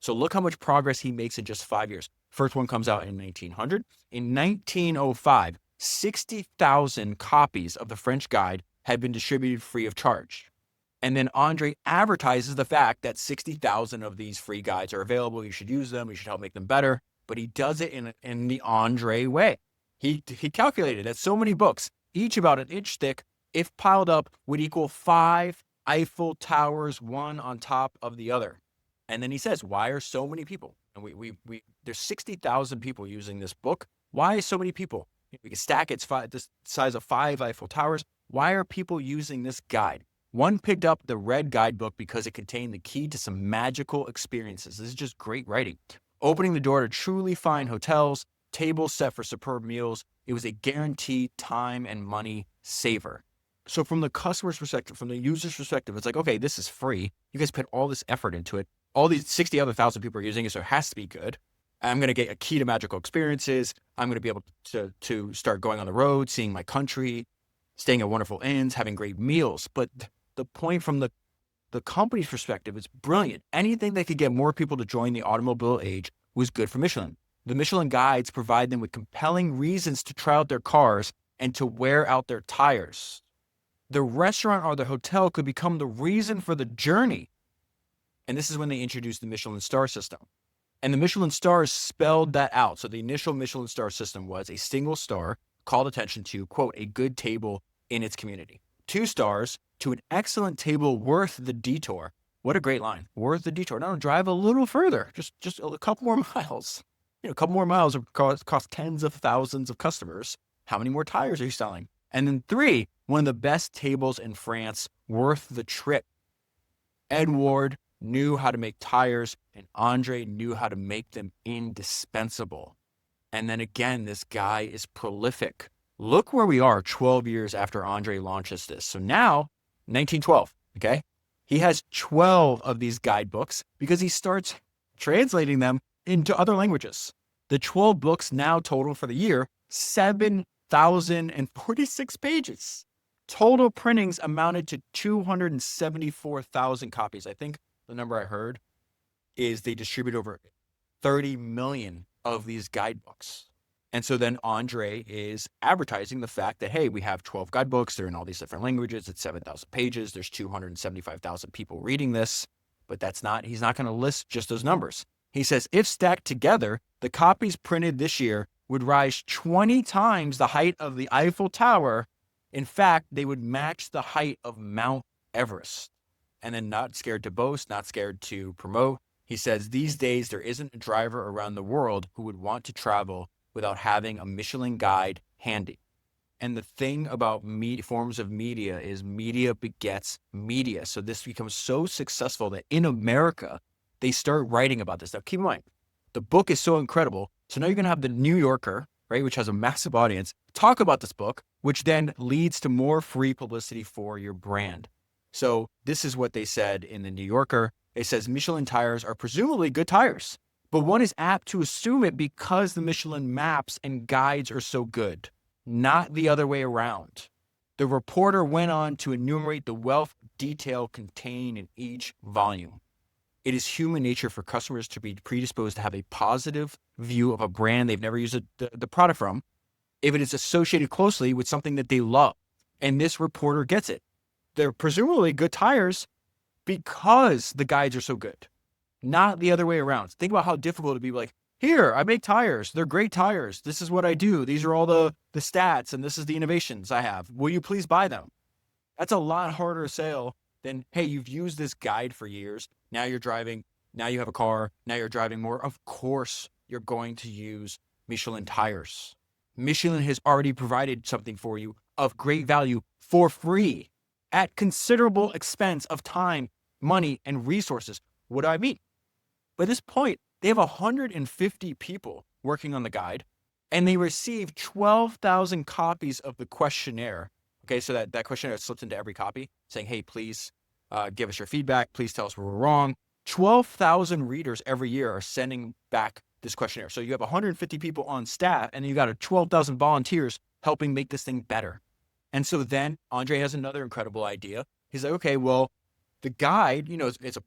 So look how much progress he makes in just 5 years. First one comes out in 1900. In 1905, 60,000 copies of the French guide had been distributed free of charge. And then André advertises the fact that 60,000 of these free guides are available. You should use them. You should help make them better. But he does it in the André way. He calculated that so many books, each about an inch thick, if piled up, would equal 5 Eiffel Towers, one on top of the other. And then he says, why are so many people And there's 60,000 people using this book. Why so many people? We can stack it. It's the size of 5 Eiffel Towers. Why are people using this guide? One picked up the red guidebook because it contained the key to some magical experiences. This is just great writing. Opening the door to truly fine hotels, tables set for superb meals. It was a guaranteed time and money saver. So from the customer's perspective, from the user's perspective, it's like, okay, this is free. You guys put all this effort into it. All these 60 other thousand people are using it, so it has to be good. I'm going to get a key to magical experiences. I'm going to be able to start going on the road, seeing my country, staying at wonderful inns, having great meals. But the point from the company's perspective is brilliant. Anything that could get more people to join the automobile age was good for Michelin. The Michelin guides provide them with compelling reasons to try out their cars and to wear out their tires. The restaurant or the hotel could become the reason for the journey. And this is when they introduced the Michelin star system. And the Michelin stars spelled that out. So the initial Michelin star system was a single star called attention to, quote, a good table in its community. 2 stars to an excellent table worth the detour. What a great line. Worth the detour. Now drive a little further, just a couple more miles. A couple more miles would cost tens of thousands of customers. How many more tires are you selling? And then 3, one of the best tables in France, worth the trip. Édouard knew how to make tires, and André knew how to make them indispensable. And then again, this guy is prolific. Look where we are 12 years after André launches this. So now, 1912, okay? He has 12 of these guidebooks because he starts translating them into other languages. The 12 books now total for the year, 7,046 pages. Total printings amounted to 274,000 copies. I think the number I heard is they distribute over 30 million of these guidebooks. And so then André is advertising the fact that, hey, we have 12 guidebooks. They're in all these different languages. It's 7,000 pages. There's 275,000 people reading this. But he's not going to list just those numbers. He says, if stacked together, the copies printed this year would rise 20 times the height of the Eiffel Tower. In fact, they would match the height of Mount Everest. And then not scared to boast, not scared to promote. He says, these days, there isn't a driver around the world who would want to travel without having a Michelin guide handy. And the thing about forms of media is media begets media. So this becomes so successful that in America, they start writing about this. Now, keep in mind, the book is so incredible. So now you're going to have the New Yorker, right, which has a massive audience, talk about this book, which then leads to more free publicity for your brand. So this is what they said in the New Yorker. It says Michelin tires are presumably good tires, but one is apt to assume it because the Michelin maps and guides are so good, not the other way around. The reporter went on to enumerate the wealth of detail contained in each volume. It is human nature for customers to be predisposed to have a positive view of a brand they've never used the product from if it is associated closely with something that they love. And this reporter gets it. They're presumably good tires because the guides are so good, not the other way around. Think about how difficult it'd be like, here, I make tires. They're great tires. This is what I do. These are all the stats, and this is the innovations I have. Will you please buy them? That's a lot harder sale than, hey, you've used this guide for years. Now you're driving. Now you have a car. Now you're driving more. Of course, you're going to use Michelin tires. Michelin has already provided something for you of great value for free at considerable expense of time, money, and resources. What do I mean? By this point, they have 150 people working on the guide, and they receive 12,000 copies of the questionnaire. Okay, so that questionnaire slips into every copy saying, hey, please give us your feedback. Please tell us where we're wrong. 12,000 readers every year are sending back this questionnaire. So you have 150 people on staff, and you got 12,000 volunteers helping make this thing better. And so then André has another incredible idea. He's like, okay, well, the guide, it's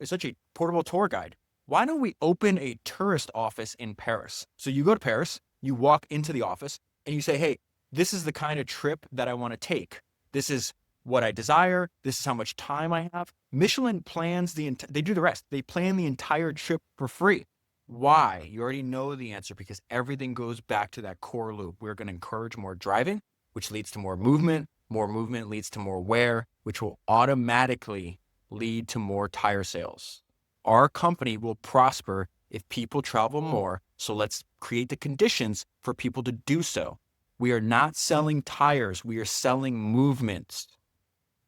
such a portable tour guide. Why don't we open a tourist office in Paris? So you go to Paris, you walk into the office, and you say, hey, this is the kind of trip that I want to take. This is what I desire. This is how much time I have. Michelin plans they do the rest. They plan the entire trip for free. Why? You already know the answer because everything goes back to that core loop. We're going to encourage more driving, which leads to more movement. More movement leads to more wear, which will automatically lead to more tire sales. Our company will prosper if people travel more, so let's create the conditions for people to do so. We are not selling tires, we are selling movements.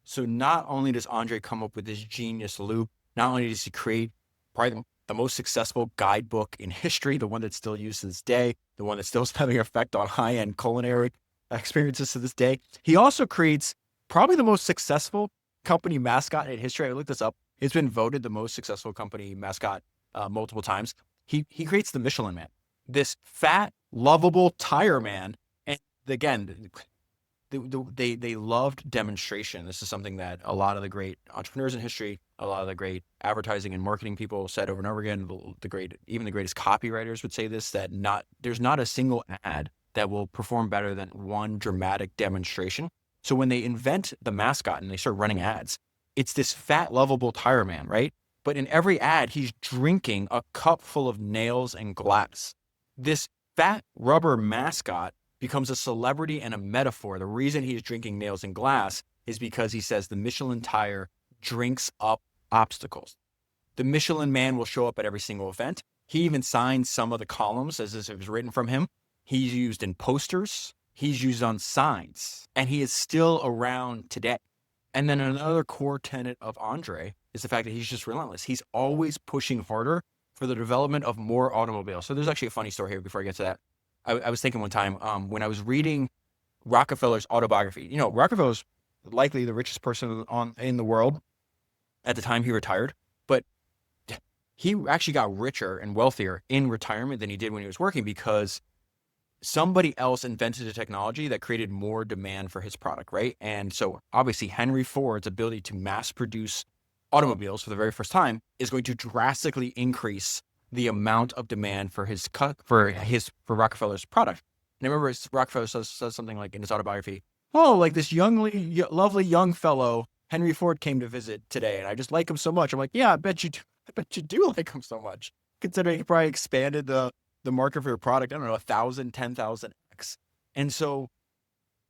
So not only does André come up with this genius loop, not only does he create probably the most successful guidebook in history, the one that's still used to this day, the one that's still having an effect on high-end culinary experiences to this day, he also creates probably the most successful company mascot in history. I looked this up. It's been voted the most successful company mascot multiple times. He creates the Michelin Man, this fat, lovable tire man. And again, they loved demonstration. This is something that a lot of the great entrepreneurs in history, a lot of the great advertising and marketing people said over and over again. Even the greatest copywriters would say this, that there's not a single ad that will perform better than one dramatic demonstration. So when they invent the mascot and they start running ads, it's this fat, lovable tire man, right? But in every ad, he's drinking a cup full of nails and glass. This fat rubber mascot becomes a celebrity and a metaphor. The reason he's drinking nails and glass is because he says the Michelin tire drinks up obstacles. The Michelin Man will show up at every single event. He even signs some of the columns as if it was written from him. He's used in posters. He's used on signs, and he is still around today. And then another core tenet of André is the fact that he's just relentless. He's always pushing harder for the development of more automobiles. So there's actually a funny story here before I get to that. I was thinking one time when I was reading Rockefeller's autobiography. You know, Rockefeller's likely the richest person in the world at the time he retired, but he actually got richer and wealthier in retirement than he did when he was working, because somebody else invented a technology that created more demand for his product, right? And so obviously Henry Ford's ability to mass produce automobiles for the very first time is going to drastically increase the amount of demand for Rockefeller's product. And I remember Rockefeller says something like in his autobiography, "Oh, like this lovely young fellow, Henry Ford, came to visit today, and I just like him so much." I'm like, yeah, I bet you do like him so much, considering he probably expanded the market for your product, I don't know, 1,000, 10,000x. And so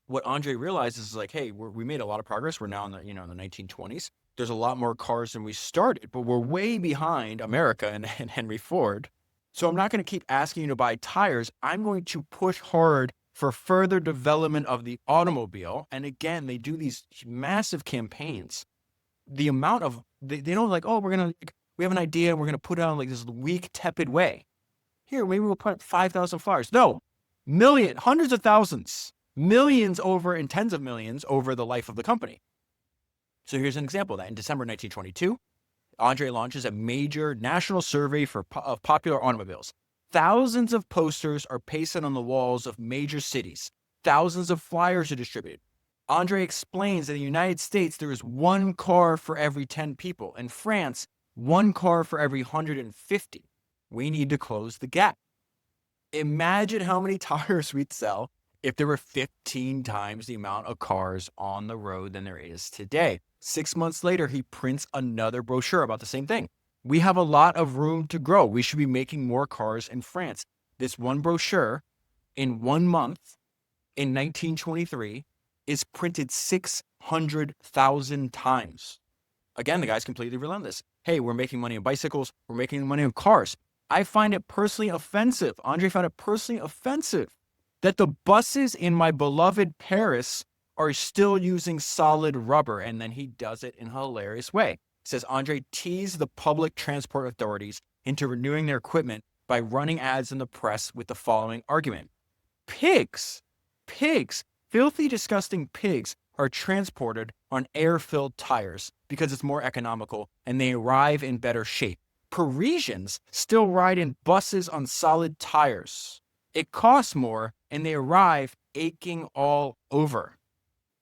what André realizes is like, hey, we made a lot of progress. We're now in the 1920s. There's a lot more cars than we started, but we're way behind America and Henry Ford. So I'm not going to keep asking you to buy tires. I'm going to push hard for further development of the automobile. And again, they do these massive campaigns. The amount of, they don't like, oh, we have an idea and we're going to put it on like this weak, tepid way. Here, maybe we'll put 5,000 flyers. No, hundreds of thousands, millions over, and tens of millions over the life of the company. So here's an example of that. In December 1922, André launches a major national survey of popular automobiles. Thousands of posters are pasted on the walls of major cities. Thousands of flyers are distributed. André explains that in the United States, there is one car for every 10 people. In France, one car for every 150. We need to close the gap. Imagine how many tires we'd sell if there were 15 times the amount of cars on the road than there is today. 6 months later, he prints another brochure about the same thing. We have a lot of room to grow. We should be making more cars in France. This one brochure in 1 month in 1923 is printed 600,000 times. Again, the guy's completely relentless. Hey, we're making money on bicycles. We're making money on cars. I find it personally offensive. André found it personally offensive that the buses in my beloved Paris are still using solid rubber. And then he does it in a hilarious way. He says, André teased the public transport authorities into renewing their equipment by running ads in the press with the following argument. Pigs, filthy, disgusting pigs are transported on air-filled tires because it's more economical and they arrive in better shape. Parisians still ride in buses on solid tires. It costs more and they arrive aching all over.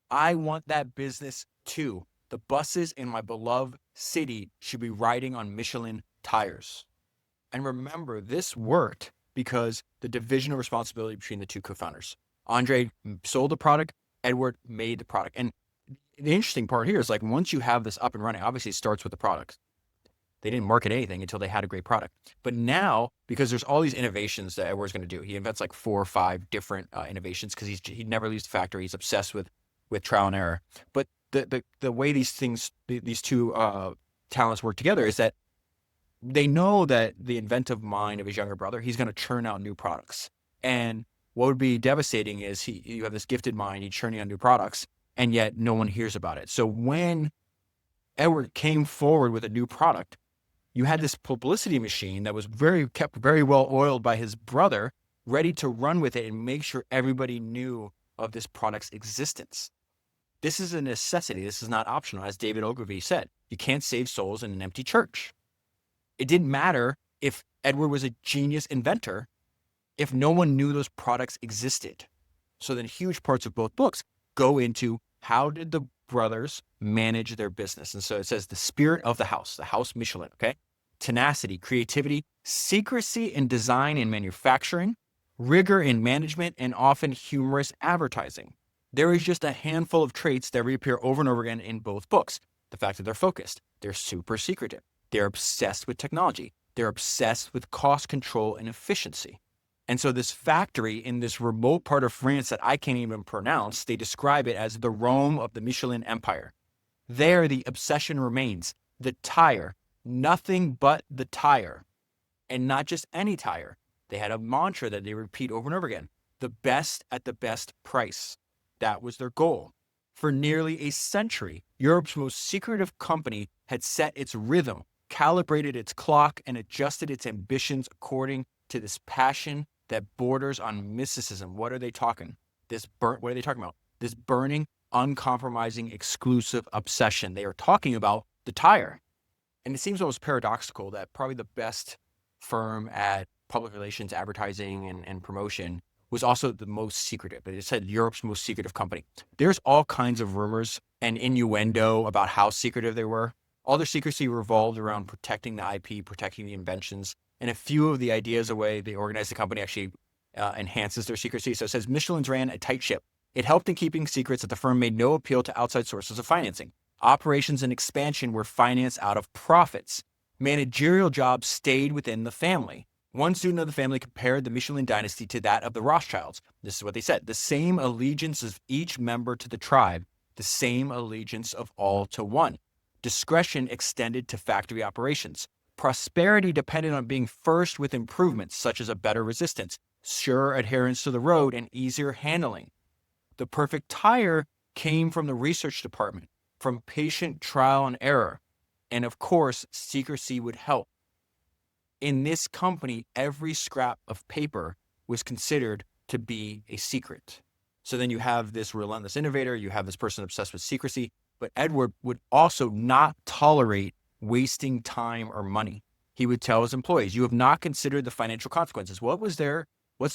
I want that business too. The buses in my beloved city should be riding on Michelin tires. And remember, this worked because the division of responsibility between the two co-founders. André sold the product, Édouard made the product. And the interesting part here is like once you have this up and running, obviously it starts with the product. They didn't market anything until they had a great product. But now, because there's all these innovations that Édouard's going to do, he invents like 4 or 5 different innovations because he never leaves the factory. He's obsessed with trial and error. But the way these two talents work together is that they know that the inventive mind of his younger brother, he's going to churn out new products. And what would be devastating is you have this gifted mind, he's churning out new products, and yet no one hears about it. So when Edward came forward with a new product, you had this publicity machine that was kept very well oiled by his brother, ready to run with it and make sure everybody knew of this product's existence. This is a necessity. This is not optional. As David Ogilvy said, you can't save souls in an empty church. It didn't matter if Edward was a genius inventor if no one knew those products existed. So then huge parts of both books go into how did the brothers manage their business. And so it says the spirit of the house Michelin, okay? Tenacity, creativity, secrecy in design and manufacturing, rigor in management, and often humorous advertising. There is just a handful of traits that reappear over and over again in both books. The fact that they're focused, they're super secretive, they're obsessed with technology, they're obsessed with cost control and efficiency. And so this factory in this remote part of France that I can't even pronounce, they describe it as the Rome of the Michelin Empire. There, the obsession remains. The tire, nothing but the tire. And not just any tire. They had a mantra that they repeat over and over again. The best at the best price. That was their goal. For nearly a century, Europe's most secretive company had set its rhythm, calibrated its clock, and adjusted its ambitions according to this passion that borders on mysticism. What are they talking? What are they talking about? This burning, uncompromising, exclusive obsession. They are talking about the tire. And it seems almost paradoxical that probably the best firm at public relations, advertising, and promotion was also the most secretive. It said Europe's most secretive company. There's all kinds of rumors and innuendo about how secretive they were. All their secrecy revolved around protecting the IP, protecting the inventions, and a few of the ideas, the way they organized the company actually enhances their secrecy. So it says Michelin's ran a tight ship. It helped in keeping secrets that the firm made no appeal to outside sources of financing. Operations and expansion were financed out of profits. Managerial jobs stayed within the family. One student of the family compared the Michelin dynasty to that of the Rothschilds. This is what they said. The same allegiance of each member to the tribe, the same allegiance of all to one. Discretion extended to factory operations. Prosperity depended on being first with improvements, such as a better resistance, sure adherence to the road, and easier handling. The perfect tire came from the research department, from patient trial and error. And of course, secrecy would help. In this company, every scrap of paper was considered to be a secret. So then you have this relentless innovator, you have this person obsessed with secrecy, but Edward would also not tolerate wasting time or money. He would tell his employees, you have not considered the financial consequences. What's their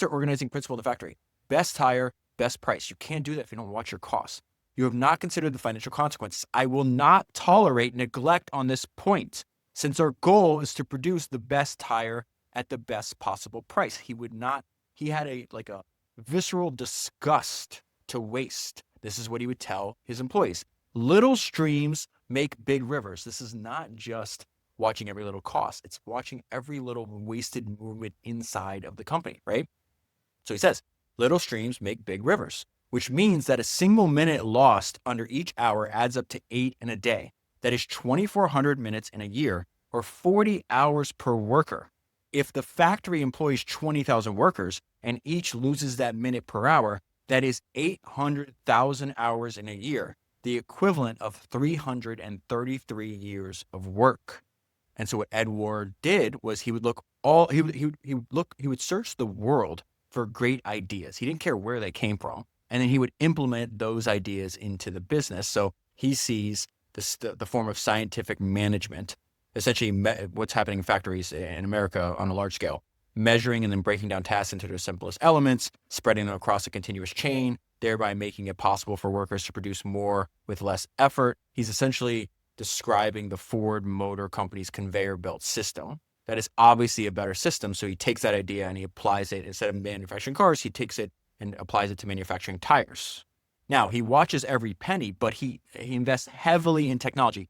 organizing principle in the factory? Best tire, best price. You can't do that if you don't watch your costs. You have not considered the financial consequences. I will not tolerate neglect on this point, since our goal is to produce the best tire at the best possible price. He had a visceral disgust to waste. This is what he would tell his employees. Little streams make big rivers. This is not just watching every little cost. It's watching every little wasted movement inside of the company, right? So he says, little streams make big rivers, which means that a single minute lost under each hour adds up to 8 in a day. That is 2,400 minutes in a year, or 40 hours per worker. If the factory employs 20,000 workers and each loses that minute per hour, that is 800,000 hours in a year, the equivalent of 333 years of work. And so what Edward did was he would search the world for great ideas. He didn't care where they came from. And then he would implement those ideas into the business. So he sees the form of scientific management, essentially what's happening in factories in America on a large scale, measuring and then breaking down tasks into their simplest elements, spreading them across a continuous chain, thereby making it possible for workers to produce more with less effort. He's essentially describing the Ford Motor Company's conveyor belt system. That is obviously a better system. So he takes that idea and he applies it. Instead of manufacturing cars, he takes it and applies it to manufacturing tires. Now, he watches every penny, but he invests heavily in technology.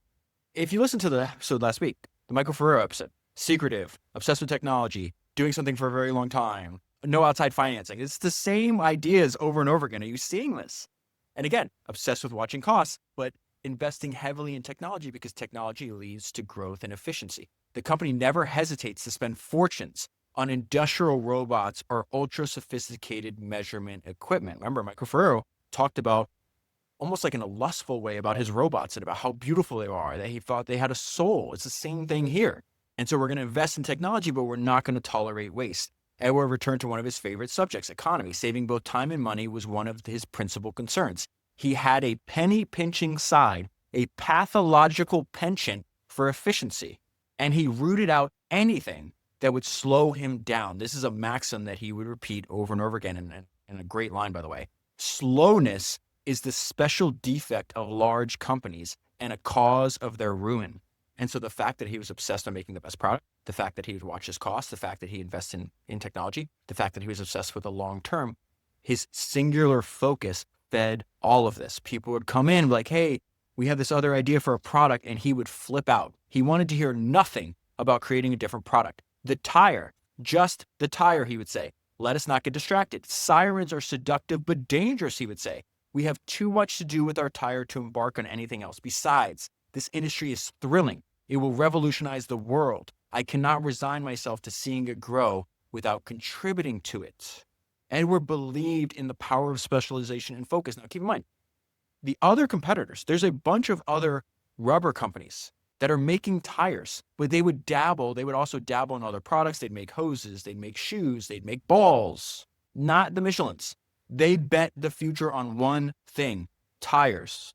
If you listen to the episode last week, the Michael Ferrero episode, secretive, obsessed with technology, doing something for a very long time, no outside financing. It's the same ideas over and over again. Are you seeing this? And again, obsessed with watching costs, but investing heavily in technology because technology leads to growth and efficiency. The company never hesitates to spend fortunes on industrial robots or ultra sophisticated measurement equipment. Remember, Michael Ferrero talked about almost like in a lustful way about his robots and about how beautiful they are, that he thought they had a soul. It's the same thing here. And so we're going to invest in technology, but we're not going to tolerate waste. Édouard returned to one of his favorite subjects, economy. Saving both time and money was one of his principal concerns. He had a penny-pinching side, a pathological penchant for efficiency, and he rooted out anything that would slow him down. This is a maxim that he would repeat over and over again, and a great line, by the way. Slowness is the special defect of large companies and a cause of their ruin. And so the fact that he was obsessed on making the best product, the fact that he would watch his costs, the fact that he invests in technology, the fact that he was obsessed with the long term, his singular focus fed all of this. People would come in like, hey, we have this other idea for a product, and he would flip out. He wanted to hear nothing about creating a different product. The tire, just the tire, he would say. Let us not get distracted. Sirens are seductive but dangerous, he would say. We have too much to do with our tire to embark on anything else. Besides, this industry is thrilling. It will revolutionize the world. I cannot resign myself to seeing it grow without contributing to it. Édouard believed in the power of specialization and focus. Now, keep in mind, the other competitors, there's a bunch of other rubber companies that are making tires, but they would also dabble in other products. They'd make hoses, they'd make shoes, they'd make balls, not the Michelins. They bet the future on one thing, tires.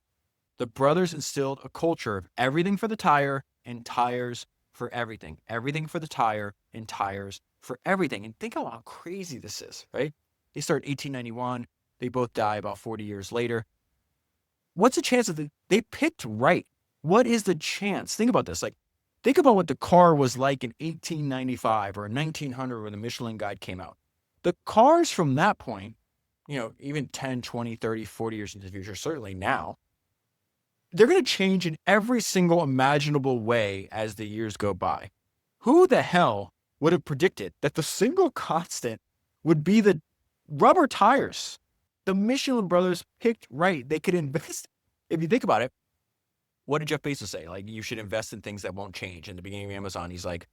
The brothers instilled a culture of everything for the tire and tires for everything. Everything for the tire and tires for everything. And think how crazy this is, right? They start 1891. They both die about 40 years later. What's the chance that they picked right? What is the chance? Think about this. Like, think about what the car was like in 1895 or 1900 when the Michelin Guide came out. The cars from that point, even 10, 20, 30, 40 years into the future, certainly now, they're going to change in every single imaginable way as the years go by. Who the hell would have predicted that the single constant would be the rubber tires? The Michelin brothers picked right. They could invest. If you think about it, what did Jeff Bezos say? Like, you should invest in things that won't change. In the beginning of Amazon, he's like,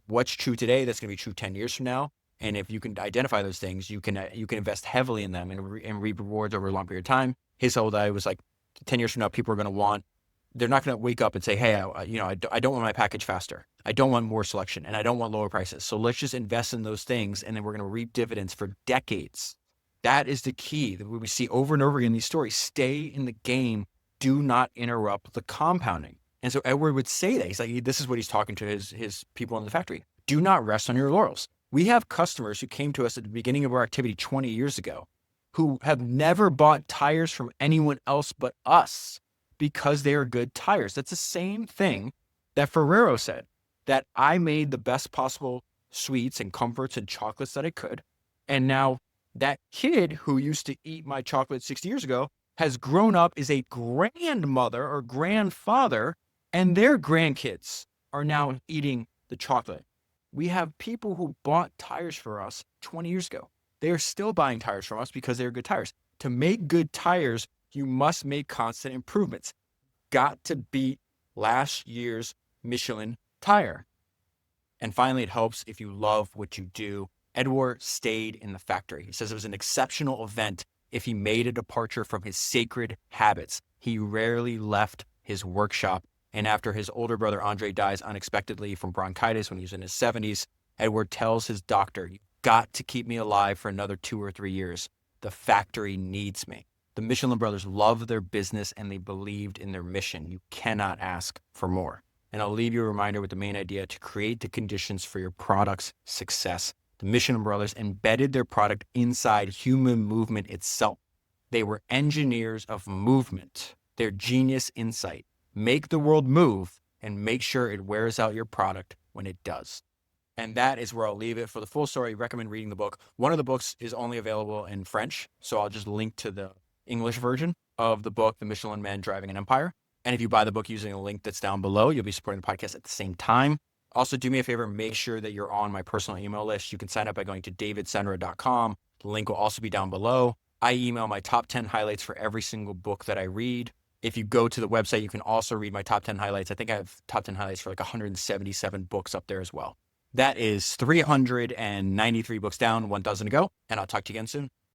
what's true today, that's going to be true 10 years from now. And if you can identify those things, you can invest heavily in them and reap rewards over a long period of time. His whole idea was like, 10 years from now, people are going to they're not going to wake up and say, hey, I don't want my package faster. I don't want more selection, and I don't want lower prices. So let's just invest in those things, and then we're going to reap dividends for decades. That is the key that we see over and over again in these stories. Stay in the game. Do not interrupt the compounding. And so Édouard would say that. He's like, this is what he's talking to his people in the factory. Do not rest on your laurels. We have customers who came to us at the beginning of our activity 20 years ago who have never bought tires from anyone else but us because they are good tires. That's the same thing that Ferrero said, that I made the best possible sweets and comforts and chocolates that I could. And now that kid who used to eat my chocolate 60 years ago has grown up, is a grandmother or grandfather, and their grandkids are now eating the chocolate. We have people who bought tires for us 20 years ago. They are still buying tires from us because they're good tires. To make good tires, you must make constant improvements. Got to beat last year's Michelin tire. And finally, it helps if you love what you do. Édouard stayed in the factory. He says it was an exceptional event if he made a departure from his sacred habits. He rarely left his workshop. And after his older brother André dies unexpectedly from bronchitis when he was in his 70s, Édouard tells his doctor, "You've got to keep me alive for another 2 or 3 years. The factory needs me." The Michelin brothers loved their business and they believed in their mission. You cannot ask for more. And I'll leave you a reminder with the main idea: to create the conditions for your product's success. The Michelin brothers embedded their product inside human movement itself. They were engineers of movement. Their genius insight: make the world move and make sure it wears out your product when it does. And that is where I'll leave it. For the full story, I recommend reading the book. One of the books is only available in French, so I'll just link to the English version of the book, The Michelin Man Driving an Empire. And if you buy the book using a link that's down below, you'll be supporting the podcast at the same time. Also, do me a favor, make sure that you're on my personal email list. You can sign up by going to davidsenra.com. The link will also be down below. I email my top 10 highlights for every single book that I read. If you go to the website, you can also read my top 10 highlights. I think I have top 10 highlights for like 177 books up there as well. That is 393 books down, 1 dozen to go, and I'll talk to you again soon.